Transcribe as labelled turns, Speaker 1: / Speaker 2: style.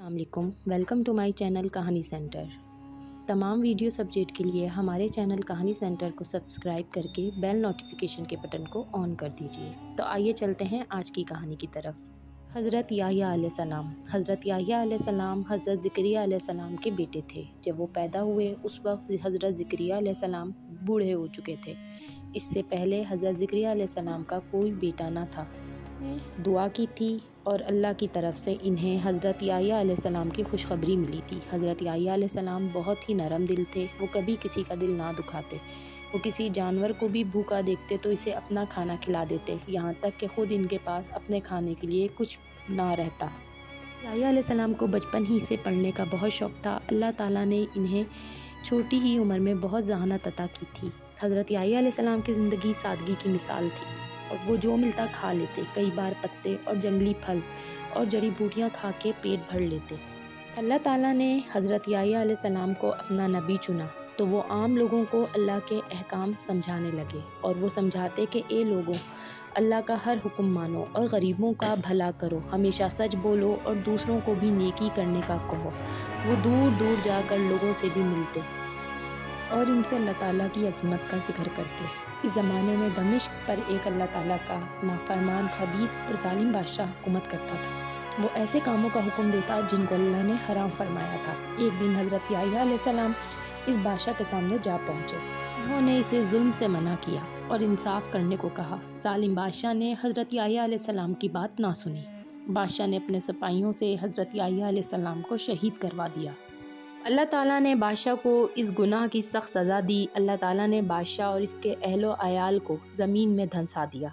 Speaker 1: السلام علیکم، welcome to my channel کہانی سینٹر۔ تمام ویڈیوز اپڈیٹ کے لیے ہمارے چینل کہانی سینٹر کو سبسکرائب کر کے بیل نوٹیفیکیشن کے بٹن کو آن کر دیجیے۔ تو آئیے چلتے ہیں آج کی کہانی کی طرف۔ حضرت یحییٰ علیہ السلام۔ حضرت یحییٰ علیہ السلام حضرت زکریا علیہ السلام کے بیٹے تھے۔ جب وہ پیدا ہوئے اس وقت حضرت زکریا علیہ السلام بوڑھے ہو چکے تھے۔ اس سے پہلے حضرت زکریا علیہ السلام کا کوئی بیٹا نہ تھا۔ دعا کی تھی اور اللہ کی طرف سے انہیں حضرت یحییٰ علیہ السلام کی خوشخبری ملی تھی۔ حضرت یحییٰ علیہ السلام بہت ہی نرم دل تھے، وہ کبھی کسی کا دل نہ دکھاتے۔ وہ کسی جانور کو بھی بھوکا دیکھتے تو اسے اپنا کھانا کھلا دیتے، یہاں تک کہ خود ان کے پاس اپنے کھانے کے لیے کچھ نہ رہتا۔ یحییٰ علیہ السلام کو بچپن ہی سے پڑھنے کا بہت شوق تھا۔ اللہ تعالیٰ نے انہیں چھوٹی ہی عمر میں بہت ذہانت عطا کی تھی۔ حضرت یحییٰ علیہ السلام کی زندگی سادگی کی مثال تھی اور وہ جو ملتا کھا لیتے، کئی بار پتے اور جنگلی پھل اور جڑی بوٹیاں کھا کے پیٹ بھر لیتے۔ اللہ تعالیٰ نے حضرت یحییٰ علیہ السلام کو اپنا نبی چنا تو وہ عام لوگوں کو اللہ کے احکام سمجھانے لگے، اور وہ سمجھاتے کہ اے لوگوں، اللہ کا ہر حکم مانو اور غریبوں کا بھلا کرو، ہمیشہ سچ بولو اور دوسروں کو بھی نیکی کرنے کا کہو۔ وہ دور دور جا کر لوگوں سے بھی ملتے اور ان سے اللہ تعالیٰ کی عظمت کا ذکر کرتے۔ اس زمانے میں دمشق پر ایک اللہ تعالیٰ کا نافرمان، خبیث اور ظالم بادشاہ حکومت کرتا تھا۔ وہ ایسے کاموں کا حکم دیتا جن کو اللہ نے حرام فرمایا تھا۔ ایک دن حضرت یحییٰ علیہ السلام اس بادشاہ کے سامنے جا پہنچے۔ انہوں نے اسے ظلم سے منع کیا اور انصاف کرنے کو کہا۔ ظالم بادشاہ نے حضرت یحییٰ علیہ السلام کی بات نہ سنی۔ بادشاہ نے اپنے سپاہیوں سے حضرت یحییٰ علیہ السلام کو شہید کروا دیا۔ اللہ تعالیٰ نے بادشاہ کو اس گناہ کی سخت سزا دی۔ اللہ تعالیٰ نے بادشاہ اور اس کے اہل و عیال کو زمین میں دھنسا دیا۔